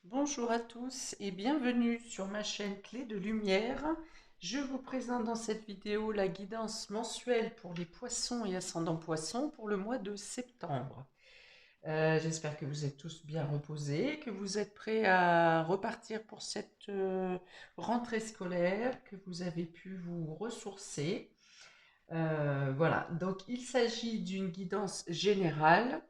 Bonjour à tous et bienvenue sur ma chaîne Clé de Lumière. Je vous présente dans cette vidéo la guidance mensuelle pour les poissons et ascendants poissons pour le mois de septembre. J'espère que vous êtes tous bien reposés, que vous êtes prêts à repartir pour cette rentrée scolaire, que vous avez pu vous ressourcer. Voilà, donc il s'agit d'une guidance générale.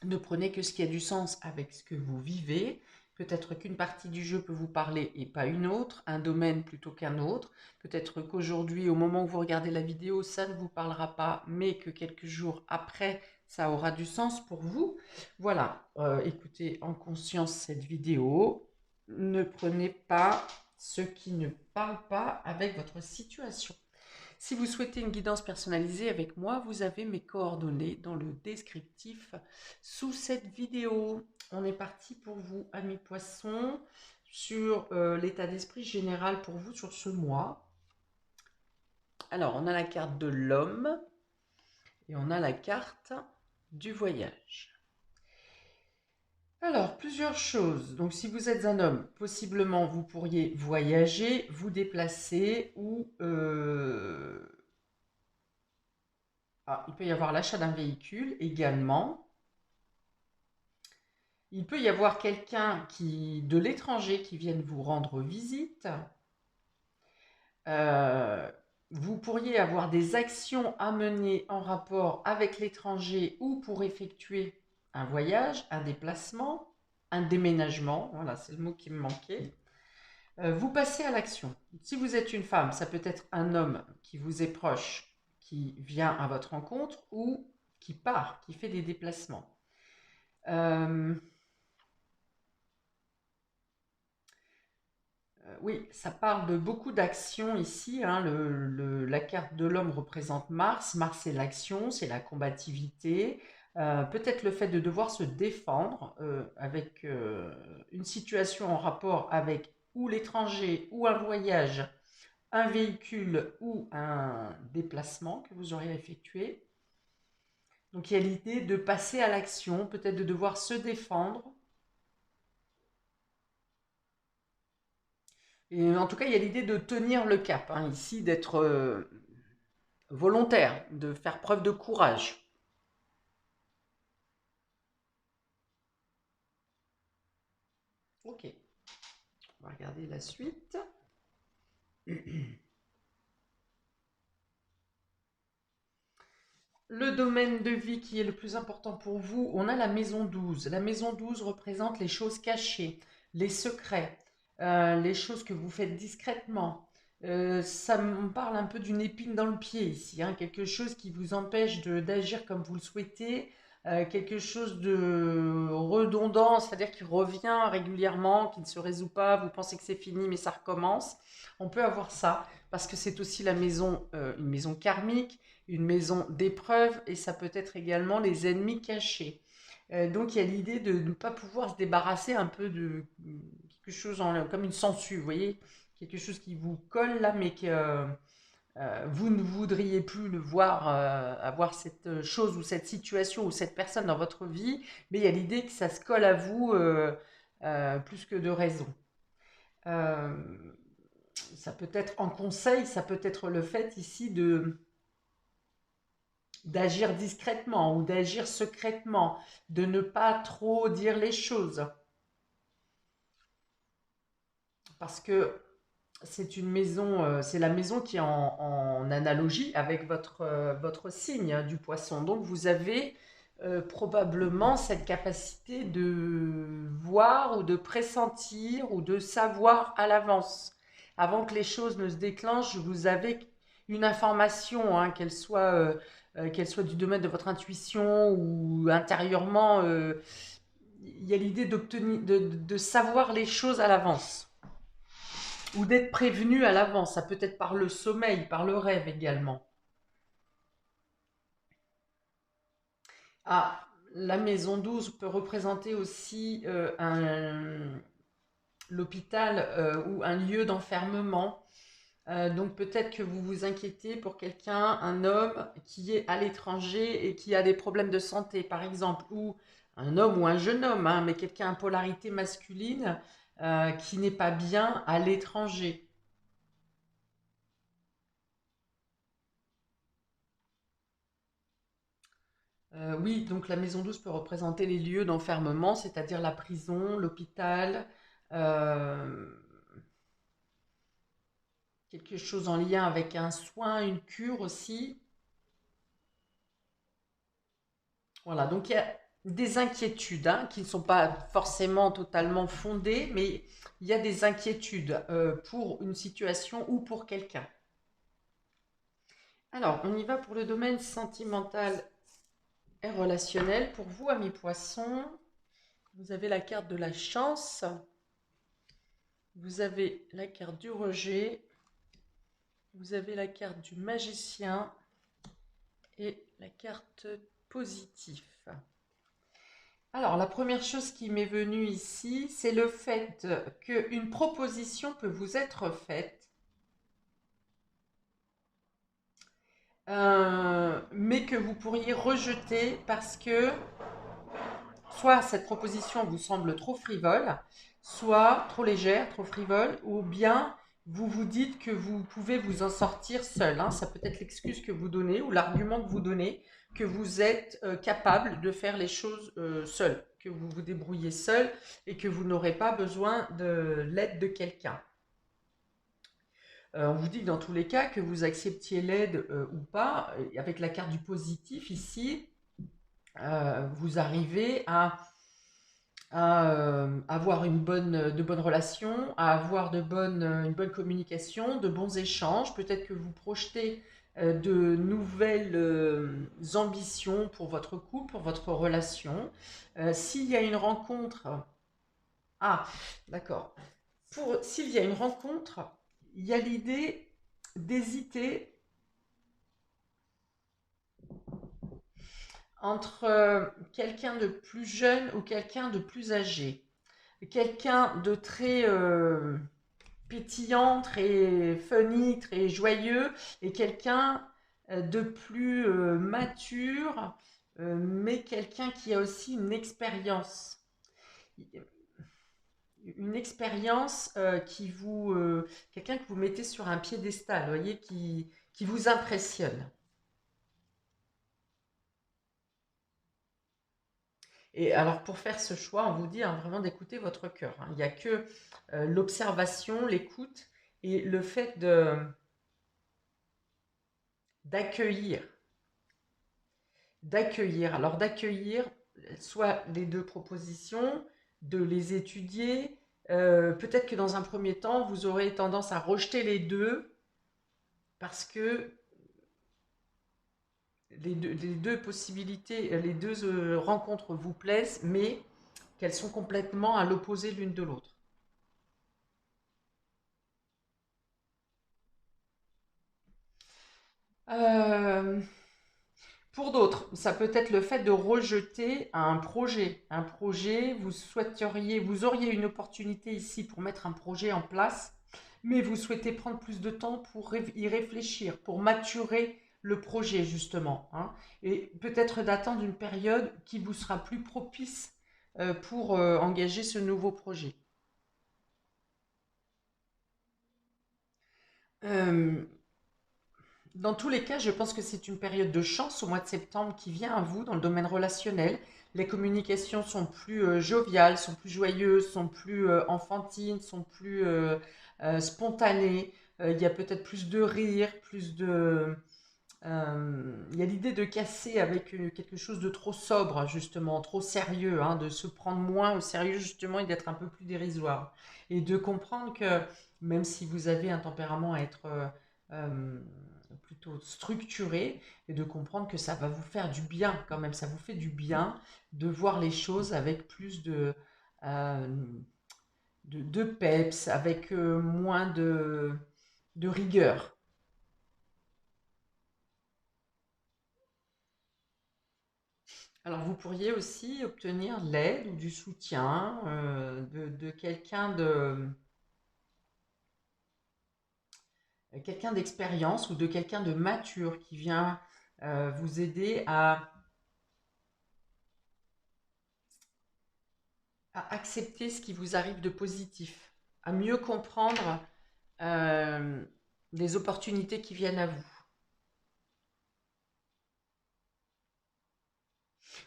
Ne prenez que ce qui a du sens avec ce que vous vivez. Peut-être qu'une partie du jeu peut vous parler et pas une autre, un domaine plutôt qu'un autre. Peut-être qu'aujourd'hui, au moment où vous regardez la vidéo, ça ne vous parlera pas, mais que quelques jours après, ça aura du sens pour vous. Voilà, écoutez en conscience cette vidéo. Ne prenez pas ce qui ne parle pas avec votre situation. Si vous souhaitez une guidance personnalisée avec moi, vous avez mes coordonnées dans le descriptif sous cette vidéo. On est parti pour vous, amis poissons, sur l'état d'esprit général pour vous sur ce mois. Alors, on a la carte de l'homme et on a la carte du voyage. Alors, plusieurs choses. Donc, si vous êtes un homme, possiblement, vous pourriez voyager, vous déplacer ou il peut y avoir l'achat d'un véhicule également. Il peut y avoir quelqu'un de l'étranger qui vienne vous rendre visite. Euh, Vous pourriez avoir des actions à mener en rapport avec l'étranger ou pour effectuer un voyage, un déplacement, un déménagement. Voilà, c'est le mot qui me manquait. Vous passez à l'action. Si vous êtes une femme, ça peut être un homme qui vous est proche, qui vient à votre rencontre ou qui part, qui fait des déplacements. Oui, ça parle de beaucoup d'actions ici, hein. La carte de l'homme représente Mars. Mars, c'est l'action, c'est la combativité. Peut-être le fait de devoir se défendre avec une situation en rapport avec ou l'étranger, ou un voyage, un véhicule ou un déplacement que vous aurez effectué. Donc il y a l'idée de passer à l'action, peut-être de devoir se défendre. Et en tout cas, il y a l'idée de tenir le cap, hein, ici, d'être volontaire, de faire preuve de courage. Ok, on va regarder la suite. Le domaine de vie qui est le plus important pour vous, on a la maison 12. La maison 12 représente les choses cachées, les secrets, les choses que vous faites discrètement. Ça me parle un peu d'une épine dans le pied ici, hein, quelque chose qui vous empêche d'agir comme vous le souhaitez, quelque chose de redondant, c'est-à-dire qui revient régulièrement, qui ne se résout pas, vous pensez que c'est fini mais ça recommence. On peut avoir ça parce que c'est aussi la maison, une maison karmique, une maison d'épreuve et ça peut être également les ennemis cachés. Donc il y a l'idée de ne pas pouvoir se débarrasser un peu de quelque chose comme une sangsue, vous voyez, quelque chose qui vous colle là, mais que vous ne voudriez plus le voir, avoir cette chose ou cette situation ou cette personne dans votre vie, mais il y a l'idée que ça se colle à vous plus que de raison. Euh, Ça peut être en conseil, ça peut être le fait ici d'agir discrètement ou d'agir secrètement, de ne pas trop dire les choses. Parce que c'est une maison, c'est la maison qui est en analogie avec votre signe, hein, du poisson. Donc vous avez probablement cette capacité de voir ou de pressentir ou de savoir à l'avance. Avant que les choses ne se déclenchent, vous avez une information, hein, qu'elle soit du domaine de votre intuition ou intérieurement. Il y a l'idée de savoir les choses à l'avance ou d'être prévenu à l'avance. Ça peut être par le sommeil, par le rêve également. Ah, la maison 12 peut représenter aussi l'hôpital ou un lieu d'enfermement. Donc peut-être que vous vous inquiétez pour quelqu'un, un homme qui est à l'étranger et qui a des problèmes de santé, par exemple, ou un homme ou un jeune homme, hein, mais quelqu'un à polarité masculine qui n'est pas bien à l'étranger. Oui, donc la maison 12 peut représenter les lieux d'enfermement, c'est-à-dire la prison, l'hôpital, euh, quelque chose en lien avec un soin, une cure aussi. Voilà, donc il y a des inquiétudes hein, qui ne sont pas forcément totalement fondées, mais il y a des inquiétudes pour une situation ou pour quelqu'un. Alors, on y va pour le domaine sentimental et relationnel. Pour vous, amis poissons, vous avez la carte de la chance, vous avez la carte du rejet, vous avez la carte du magicien et la carte positif. Alors, la première chose qui m'est venue ici, c'est le fait qu'une proposition peut vous être faite, mais que vous pourriez rejeter parce que soit cette proposition vous semble trop frivole, soit trop légère, trop frivole, ou bien vous vous dites que vous pouvez vous en sortir seul. Hein. Ça peut être l'excuse que vous donnez ou l'argument que vous donnez, que vous êtes capable de faire les choses seul, que vous vous débrouillez seul et que vous n'aurez pas besoin de l'aide de quelqu'un. On vous dit que dans tous les cas, que vous acceptiez l'aide ou pas, avec la carte du positif ici, vous arrivez à avoir de bonnes relations, à avoir une bonne communication, de bons échanges. Peut-être que vous projetez de nouvelles ambitions pour votre couple, pour votre relation. S'il y a une rencontre, ah, d'accord. S'il y a une rencontre, il y a l'idée d'hésiter entre quelqu'un de plus jeune ou quelqu'un de plus âgé. Quelqu'un de très pétillant, très funny, très joyeux, et quelqu'un de plus mature, mais quelqu'un qui a aussi une expérience. Une expérience quelqu'un que vous mettez sur un piédestal, vous voyez, qui vous impressionne. Et alors pour faire ce choix, on vous dit hein, vraiment d'écouter votre cœur. Hein. Il n'y a que l'observation, l'écoute et le fait d'accueillir. D'accueillir. Alors d'accueillir soit les deux propositions, de les étudier. Peut-être que dans un premier temps, vous aurez tendance à rejeter les deux parce que les deux possibilités, les deux rencontres vous plaisent, mais qu'elles sont complètement à l'opposé l'une de l'autre. Euh, Pour d'autres, ça peut être le fait de rejeter un projet. Un projet, vous auriez une opportunité ici pour mettre un projet en place, mais vous souhaitez prendre plus de temps pour y réfléchir, pour maturer le projet justement. Hein. Et peut-être d'attendre une période qui vous sera plus propice pour engager ce nouveau projet. Euh, Dans tous les cas, je pense que c'est une période de chance au mois de septembre qui vient à vous dans le domaine relationnel. Les communications sont plus joviales, sont plus joyeuses, sont plus enfantines, sont plus spontanées. Il y a peut-être plus de rire, il y a l'idée de casser avec quelque chose de trop sobre, justement, trop sérieux, hein, de se prendre moins au sérieux, justement, et d'être un peu plus dérisoire. Et de comprendre que même si vous avez un tempérament à être euh, plutôt structuré, et de comprendre que ça va vous faire du bien quand même, ça vous fait du bien de voir les choses avec plus euh, de peps, avec moins de rigueur. Alors, vous pourriez aussi obtenir l'aide ou du soutien de quelqu'un d'expérience ou de quelqu'un de mature qui vient vous aider à accepter ce qui vous arrive de positif, à mieux comprendre euh, les opportunités qui viennent à vous.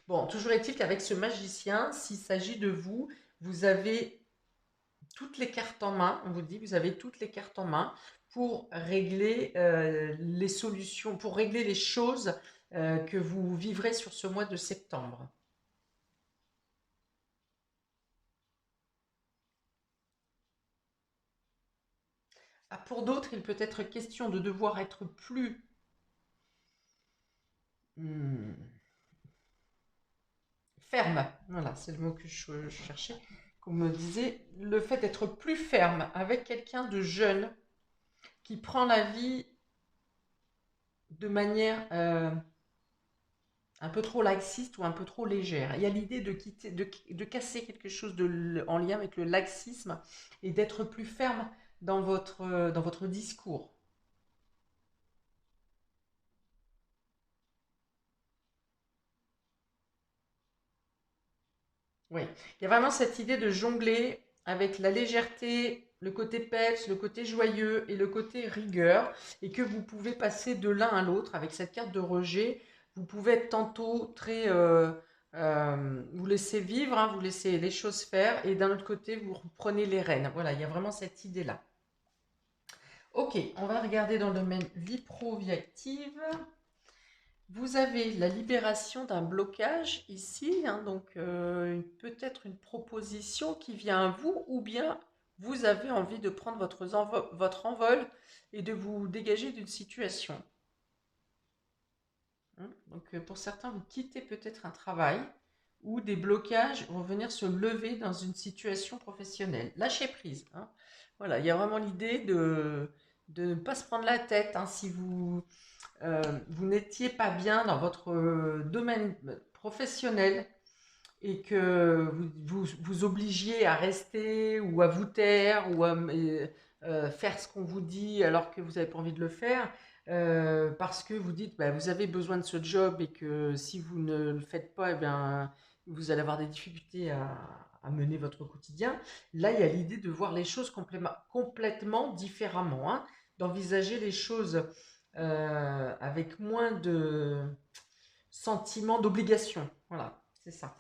Bon, toujours est-il qu'avec ce magicien, s'il s'agit de vous, vous avez toutes les cartes en main, on vous dit, vous avez toutes les cartes en main pour régler les solutions, pour régler les choses que vous vivrez sur ce mois de septembre. Ah, pour d'autres, il peut être question de devoir être plus hmm, ferme. Voilà, c'est le mot que je cherchais. Qu'on me disait, le fait d'être plus ferme avec quelqu'un de jeune qui prend la vie de manière un peu trop laxiste ou un peu trop légère. Il y a l'idée de quitter, de casser quelque chose en lien avec le laxisme et d'être plus ferme dans votre discours. Oui, il y a vraiment cette idée de jongler avec la légèreté, le côté peps, le côté joyeux et le côté rigueur, et que vous pouvez passer de l'un à l'autre avec cette carte de rejet. Vous pouvez être tantôt très, vous laissez vivre, hein, vous laissez les choses faire, et d'un autre côté, vous prenez les rênes. Voilà, il y a vraiment cette idée-là. Ok, on va regarder dans le domaine vie pro, vie active. Vous avez la libération d'un blocage ici, hein, donc peut-être une proposition qui vient à vous, ou bien vous avez envie de prendre votre envol et de vous dégager d'une situation. Hein. Donc pour certains, vous quittez peut-être un travail ou des blocages vont venir se lever dans une situation professionnelle. Lâchez prise. Hein. Voilà, il y a vraiment l'idée de ne pas se prendre la tête. Hein, si vous n'étiez pas bien dans votre domaine professionnel et que vous obligiez à rester ou à vous taire ou à faire ce qu'on vous dit alors que vous n'avez pas envie de le faire, parce que vous dites bah, vous avez besoin de ce job et que si vous ne le faites pas, eh bien, vous allez avoir des difficultés à mener votre quotidien. Là, il y a l'idée de voir les choses complètement différemment, hein, d'envisager les choses avec moins de sentiments d'obligation. Voilà, c'est ça.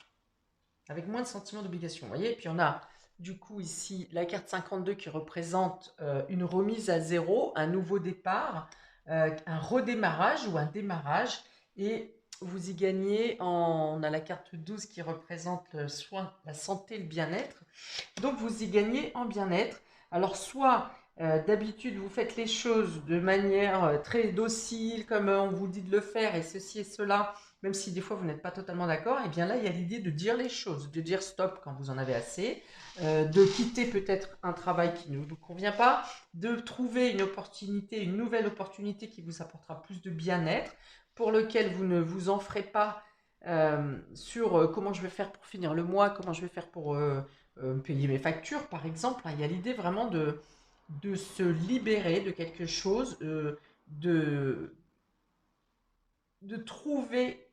Avec moins de sentiments d'obligation. Vous voyez, et puis on a du coup ici la carte 52 qui représente une remise à zéro, un nouveau départ, un redémarrage ou un démarrage. Et vous y gagnez, on a la carte 12 qui représente le soin, la santé, le bien-être. Donc vous y gagnez en bien-être. Alors soit d'habitude vous faites les choses de manière très docile, comme on vous dit de le faire, et ceci et cela, même si des fois vous n'êtes pas totalement d'accord, et bien là il y a l'idée de dire les choses, de dire stop quand vous en avez assez, de quitter peut-être un travail qui ne vous convient pas, de trouver une opportunité, une nouvelle opportunité qui vous apportera plus de bien-être, pour lequel vous ne vous en ferez pas sur comment je vais faire pour finir le mois, comment je vais faire pour payer mes factures, par exemple. Hein. Il y a l'idée vraiment de se libérer de quelque chose, de, de trouver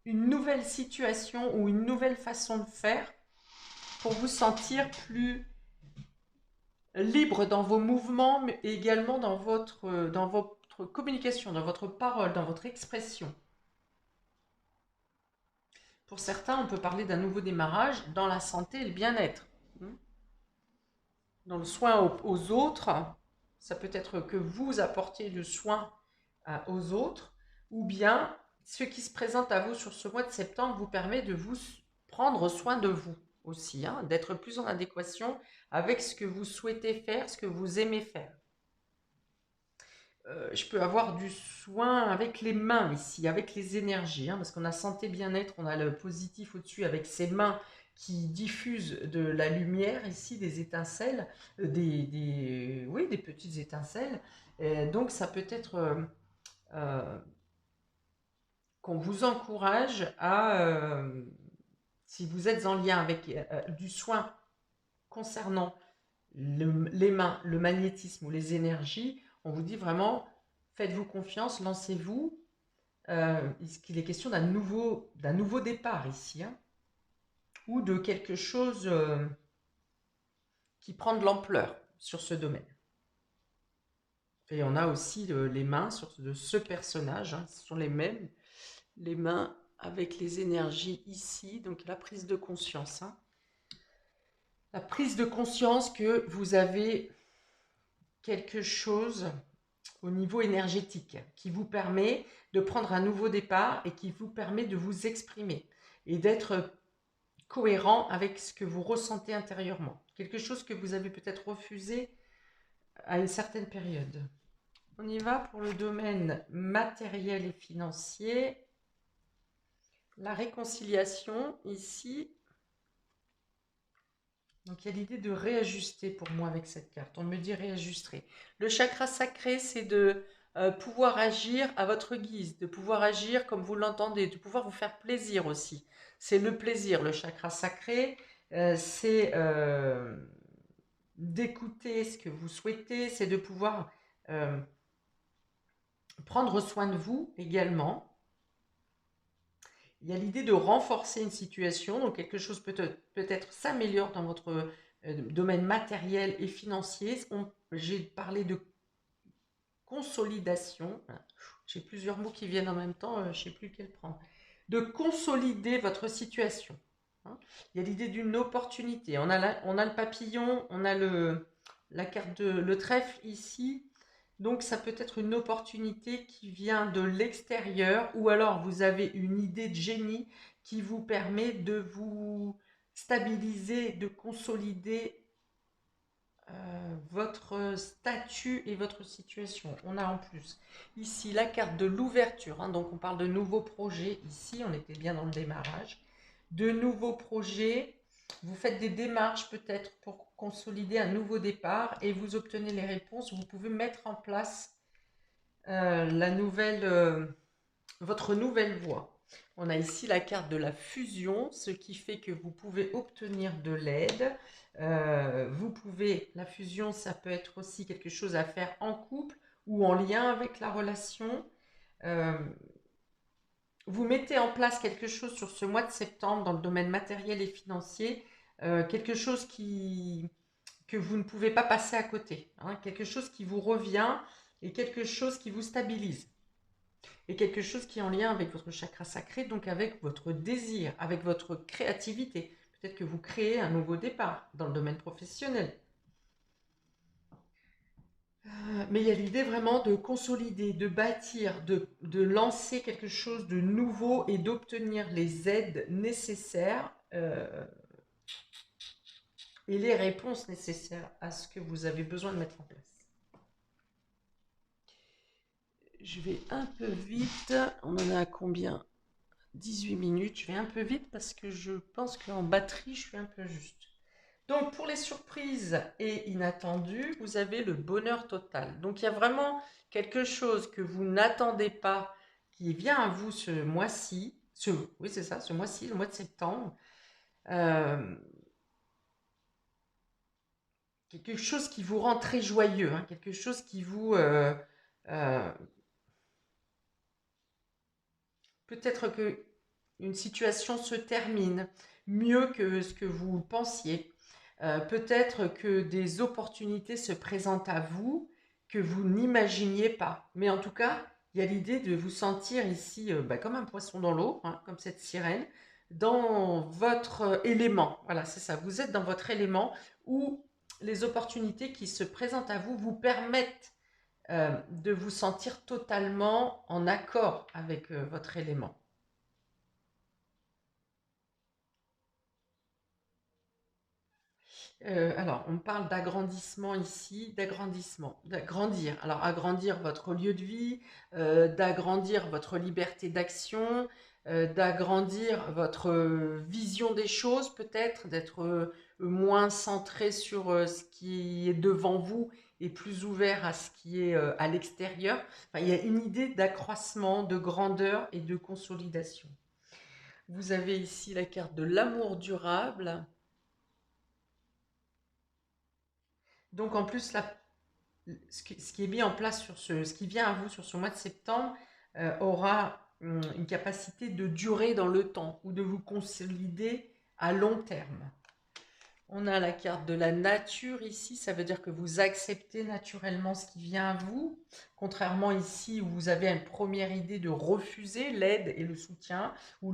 une nouvelle situation ou une nouvelle façon de faire pour vous sentir plus libre dans vos mouvements, mais également dans votre communication, dans votre parole, dans votre expression. Pour certains, on peut parler d'un nouveau démarrage dans la santé et le bien-être. Dans le soin aux autres, ça peut être que vous apportiez le soin aux autres, ou bien ce qui se présente à vous sur ce mois de septembre vous permet de vous prendre soin de vous aussi, hein, d'être plus en adéquation avec ce que vous souhaitez faire, ce que vous aimez faire. Je peux avoir du soin avec les mains ici, avec les énergies, hein, parce qu'on a santé, bien-être, on a le positif au-dessus avec ses mains qui diffusent de la lumière ici, des étincelles, oui, des petites étincelles. Donc ça peut être euh, qu'on vous encourage à, si vous êtes en lien avec du soin concernant les mains, le magnétisme ou les énergies, on vous dit vraiment, faites-vous confiance, lancez-vous. Qu'il est question d'un nouveau départ ici. Hein. ou de quelque chose qui prend de l'ampleur sur ce domaine. Et on a aussi les mains de ce personnage, hein, ce sont les mêmes, les mains avec les énergies ici, donc la prise de conscience. Hein. La prise de conscience que vous avez quelque chose au niveau énergétique qui vous permet de prendre un nouveau départ et qui vous permet de vous exprimer et d'être cohérent avec ce que vous ressentez intérieurement. Quelque chose que vous avez peut-être refusé à une certaine période. On y va pour le domaine matériel et financier. La réconciliation, ici. Donc, il y a l'idée de réajuster pour moi avec cette carte. On me dit réajuster. Le chakra sacré, c'est de pouvoir agir à votre guise, de pouvoir agir comme vous l'entendez, de pouvoir vous faire plaisir aussi. C'est le plaisir, le chakra sacré. C'est d'écouter ce que vous souhaitez, c'est de pouvoir prendre soin de vous également. Il y a l'idée de renforcer une situation, donc quelque chose peut-être s'améliore dans votre domaine matériel et financier. J'ai parlé de consolidation. J'ai plusieurs mots qui viennent en même temps, je ne sais plus lequel prendre. De consolider votre situation. Hein. Il y a l'idée d'une opportunité. On a le papillon, on a la carte le trèfle ici. Donc ça peut être une opportunité qui vient de l'extérieur ou alors vous avez une idée de génie qui vous permet de vous stabiliser, de consolider votre statut et votre situation. On a en plus ici la carte de l'ouverture, hein, donc on parle de nouveaux projets ici, on était bien dans le démarrage. De nouveaux projets, vous faites des démarches peut-être pour consolider un nouveau départ et vous obtenez les réponses. Vous pouvez mettre en place votre nouvelle voie. On a ici la carte de la fusion, ce qui fait que vous pouvez obtenir de l'aide. La fusion, ça peut être aussi quelque chose à faire en couple ou en lien avec la relation. Vous mettez en place quelque chose sur ce mois de septembre dans le domaine matériel et financier, quelque chose que vous ne pouvez pas passer à côté, hein, quelque chose qui vous revient et quelque chose qui vous stabilise. Et quelque chose qui est en lien avec votre chakra sacré, donc avec votre désir, avec votre créativité. Peut-être que vous créez un nouveau départ dans le domaine professionnel. Mais il y a l'idée vraiment de consolider, de bâtir, de lancer quelque chose de nouveau et d'obtenir les aides nécessaires et les réponses nécessaires à ce que vous avez besoin de mettre en place. Je vais un peu vite. On en a combien? 18 minutes. Je vais un peu vite parce que je pense qu'en batterie, je suis un peu juste. Donc, pour les surprises et inattendues, vous avez le bonheur total. Donc, il y a vraiment quelque chose que vous n'attendez pas qui vient à vous ce mois-ci. Oui, c'est ça, ce mois-ci, le mois de septembre. Quelque chose qui vous rend très joyeux, hein, quelque chose qui vous... peut-être que une situation se termine mieux que ce que vous pensiez. Peut-être que des opportunités se présentent à vous que vous n'imaginiez pas. Mais en tout cas, il y a l'idée de vous sentir ici comme un poisson dans l'eau, hein, comme cette sirène, dans votre élément. Voilà, c'est ça. Vous êtes dans votre élément où les opportunités qui se présentent à vous vous permettent de vous sentir totalement en accord avec votre élément. Alors, on parle d'agrandissement ici, d'agrandir. Alors, agrandir votre lieu de vie, d'agrandir votre liberté d'action, d'agrandir votre vision des choses peut-être, d'être moins centré sur ce qui est devant vous et plus ouvert à ce qui est à l'extérieur. Enfin, il y a une idée d'accroissement, de grandeur et de consolidation. Vous avez ici la carte de l'amour durable. Donc en plus, ce qui est mis en place ce qui vient à vous sur ce mois de septembre aura une capacité de durer dans le temps ou de vous consolider à long terme. On a la carte de la nature ici, ça veut dire que vous acceptez naturellement ce qui vient à vous, contrairement ici où vous avez une première idée de refuser l'aide et le soutien ou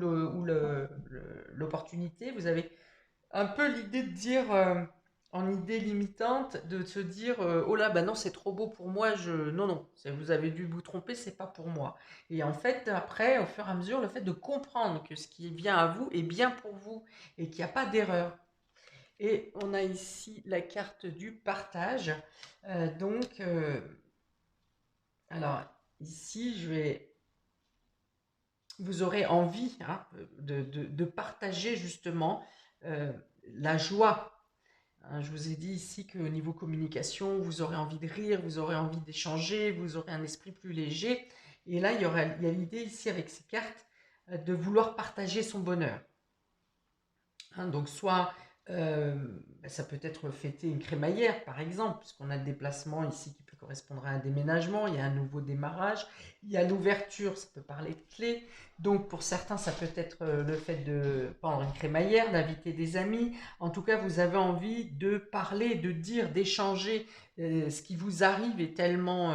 l'opportunité. Vous avez un peu l'idée de dire, en idée limitante, de se dire oh là, bah non, c'est trop beau pour moi, non, non, vous avez dû vous tromper, c'est pas pour moi. Et en fait, après, au fur et à mesure, le fait de comprendre que ce qui vient à vous est bien pour vous et qu'il n'y a pas d'erreur. Et on a ici la carte du partage. Donc, alors ici, vous aurez envie hein, de partager justement euh, la joie. Hein, je vous ai dit ici qu'au niveau communication, vous aurez envie de rire, vous aurez envie d'échanger, vous aurez un esprit plus léger. Et là, il y a l'idée ici avec ces cartes de vouloir partager son bonheur. Hein, donc soit ça peut être fêter une crémaillère par exemple, puisqu'on a le déplacement ici qui peut correspondre à un déménagement, il y a un nouveau démarrage, il y a l'ouverture, ça peut parler de clé. Donc pour certains ça peut être le fait de prendre une crémaillère, d'inviter des amis. En tout cas vous avez envie de parler, de dire, d'échanger. Ce qui vous arrive est tellement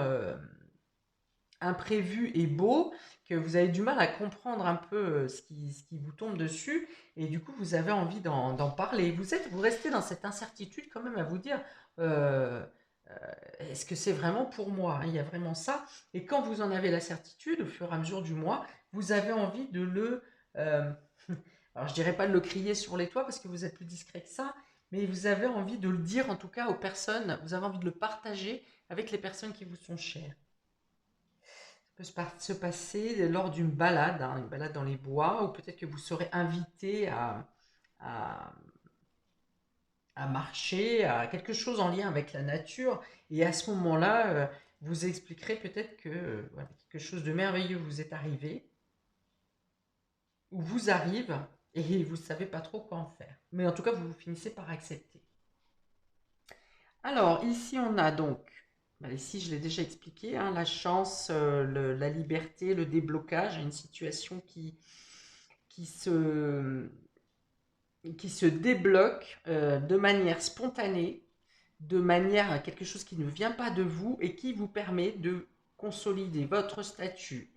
imprévu et beau que vous avez du mal à comprendre un peu ce qui vous tombe dessus et du coup vous avez envie d'en parler. Vous restez dans cette incertitude quand même à vous dire euh, est-ce que c'est vraiment pour moi? Il y a vraiment ça. Et quand vous en avez la certitude, au fur et à mesure du mois, vous avez envie de euh, alors je dirais pas de le crier sur les toits parce que vous êtes plus discret que ça, mais vous avez envie de le dire en tout cas aux personnes, vous avez envie de le partager avec les personnes qui vous sont chères. Peut se passer lors d'une balade, hein, une balade dans les bois, ou peut-être que vous serez invité à, à marcher, à quelque chose en lien avec la nature. Et à ce moment-là, vous expliquerez peut-être que voilà, quelque chose de merveilleux vous est arrivé, ou vous arrive, et vous ne savez pas trop quoi en faire. Mais en tout cas, vous finissez par accepter. Alors, ici, on a donc, bah, ici, je l'ai déjà expliqué, hein, la chance, la liberté, le déblocage, une situation qui se, qui se débloque de manière spontanée, de manière à quelque chose qui ne vient pas de vous et qui vous permet de consolider votre statut,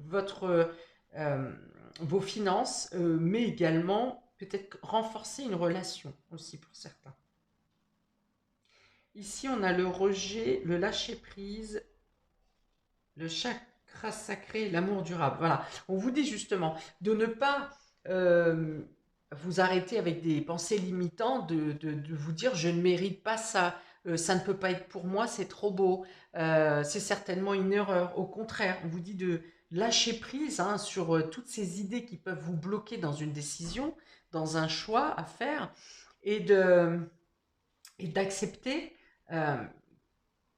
euh, vos finances, mais également peut-être renforcer une relation aussi pour certains. Ici, on a le rejet, le lâcher-prise, le chakra sacré, l'amour durable. Voilà, on vous dit justement de ne pas vous arrêter avec des pensées limitantes, de vous dire je ne mérite pas ça, ça ne peut pas être pour moi, c'est trop beau, c'est certainement une erreur. Au contraire, on vous dit de lâcher prise hein, sur toutes ces idées qui peuvent vous bloquer dans une décision, dans un choix à faire, et d'accepter euh,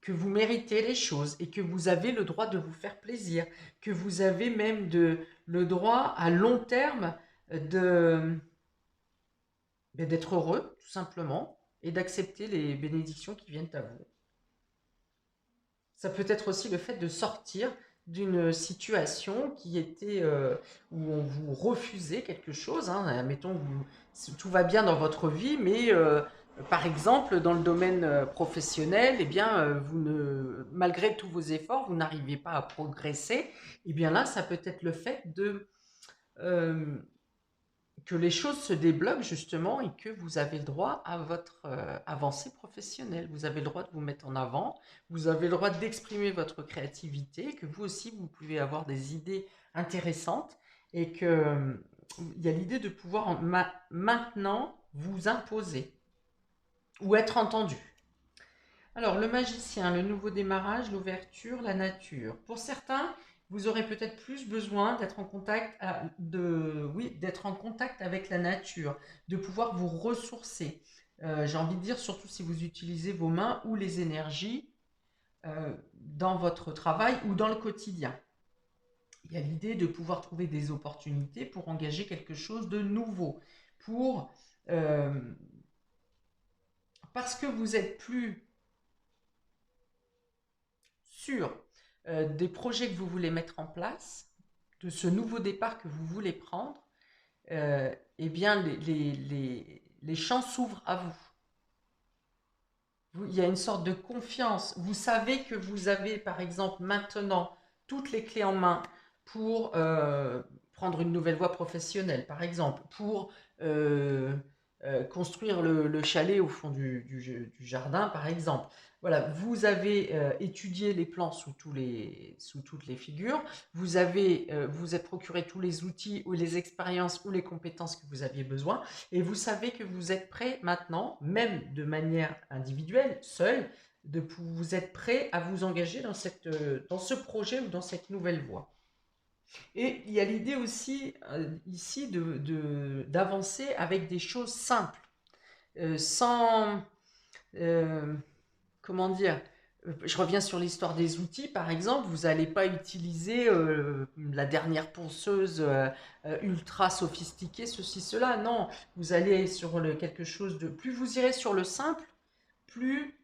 que vous méritez les choses et que vous avez le droit de vous faire plaisir, que vous avez même le droit à long terme de, d'être heureux, tout simplement, et d'accepter les bénédictions qui viennent à vous. Ça peut être aussi le fait de sortir d'une situation qui était où on vous refusait quelque chose. Hein. Admettons, tout va bien dans votre vie, mais par exemple, dans le domaine professionnel, eh bien, malgré tous vos efforts, vous n'arrivez pas à progresser. Eh bien là, ça peut être le fait euh, que les choses se débloquent justement et que vous avez le droit à votre avancée professionnelle. Vous avez le droit de vous mettre en avant, vous avez le droit d'exprimer votre créativité, que vous aussi, vous pouvez avoir des idées intéressantes et que il y a l'idée de pouvoir maintenant vous imposer ou être entendu. Alors, le magicien, le nouveau démarrage, l'ouverture, la nature. Pour certains, vous aurez peut-être plus besoin d'être en contact, oui, d'être en contact avec la nature, de pouvoir vous ressourcer. J'ai envie de dire, surtout si vous utilisez vos mains ou les énergies dans votre travail ou dans le quotidien. Il y a l'idée de pouvoir trouver des opportunités pour engager quelque chose de nouveau, pour euh, parce que vous êtes plus sur des projets que vous voulez mettre en place, de ce nouveau départ que vous voulez prendre, eh bien, les champs s'ouvrent à vous. Il y a une sorte de confiance. Vous savez que vous avez, par exemple, maintenant, toutes les clés en main pour prendre une nouvelle voie professionnelle, par exemple, pour euh, construire le chalet au fond du jardin, par exemple. Voilà, vous avez étudié les plans sous toutes les figures, vous êtes procuré tous les outils ou les expériences ou les compétences que vous aviez besoin, et vous savez que vous êtes prêt maintenant, même de manière individuelle, seul, vous êtes prêt à vous engager dans ce projet ou dans cette nouvelle voie. Et il y a l'idée aussi ici d'avancer avec des choses simples, sans, euh, comment dire, je reviens sur l'histoire des outils, par exemple, vous n'allez pas utiliser la dernière ponceuse ultra sophistiquée, ceci, cela, non, vous allez sur quelque chose de... Plus vous irez sur le simple, plus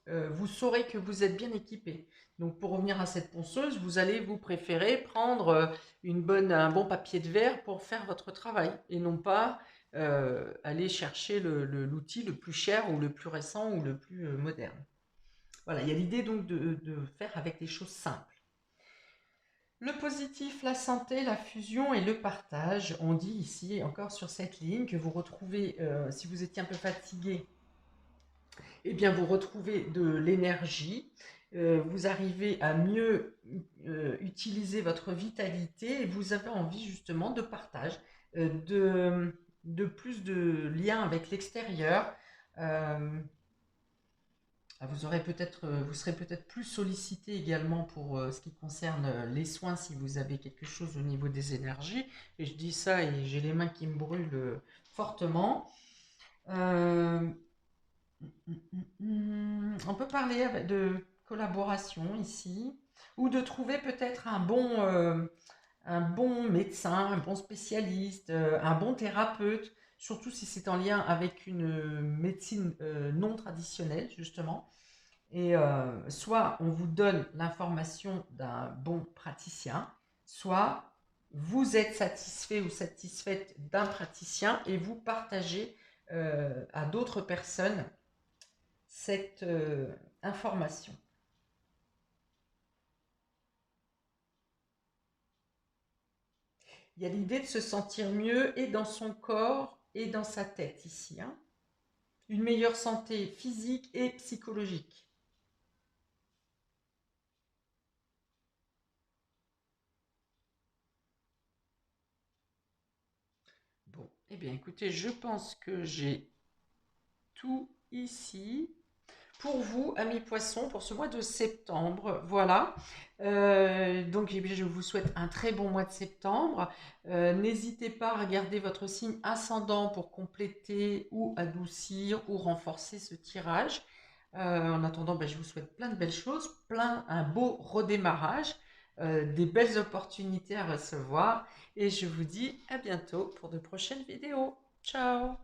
vous saurez que vous êtes bien équipé. Donc pour revenir à cette ponceuse, vous allez vous préférer prendre un bon papier de verre pour faire votre travail et non pas aller chercher l'outil le plus cher ou le plus récent ou le plus moderne. Voilà, il y a l'idée donc de faire avec des choses simples. Le positif, la santé, la fusion et le partage. On dit ici, encore sur cette ligne, que vous retrouvez, si vous étiez un peu fatigué, eh bien vous retrouvez de l'énergie, vous arrivez à mieux utiliser votre vitalité et vous avez envie justement de partage, de plus de liens avec l'extérieur. Euh, vous serez peut-être plus sollicité également pour ce qui concerne les soins si vous avez quelque chose au niveau des énergies. Et je dis ça et j'ai les mains qui me brûlent fortement. Euh, on peut parler de collaboration ici, ou de trouver peut-être un bon médecin, un bon spécialiste, un bon thérapeute, surtout si c'est en lien avec une médecine non traditionnelle, justement. Et soit on vous donne l'information d'un bon praticien, soit vous êtes satisfait ou satisfaite d'un praticien et vous partagez à d'autres personnes cette information. Il y a l'idée de se sentir mieux et dans son corps et dans sa tête ici, hein. Une meilleure santé physique et psychologique. Bon, eh bien écoutez, je pense que j'ai tout ici pour vous, amis poissons, pour ce mois de septembre. Voilà. Donc, eh bien, je vous souhaite un très bon mois de septembre. N'hésitez pas à regarder votre signe ascendant pour compléter ou adoucir ou renforcer ce tirage. En attendant, ben, je vous souhaite plein de belles choses, un beau redémarrage, des belles opportunités à recevoir. Et je vous dis à bientôt pour de prochaines vidéos. Ciao!